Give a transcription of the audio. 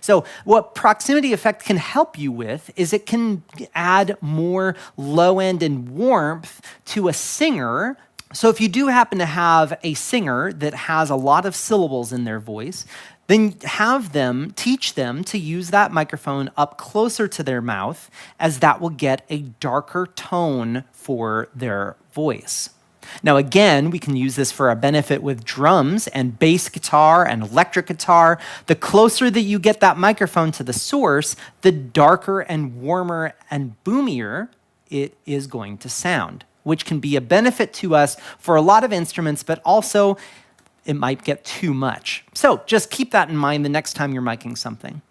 So what proximity effect can help you with is it can add more low end and warmth to a singer. So if you do happen to have a singer that has a lot of syllables in their voice, then teach them to use that microphone up closer to their mouth, as that will get a darker tone for their voice. Now, again, we can use this for a benefit with drums and bass guitar and electric guitar. The closer that you get that microphone to the source, the darker and warmer and boomier it is going to sound, which can be a benefit to us for a lot of instruments, but also it might get too much. So just keep that in mind the next time you're miking something.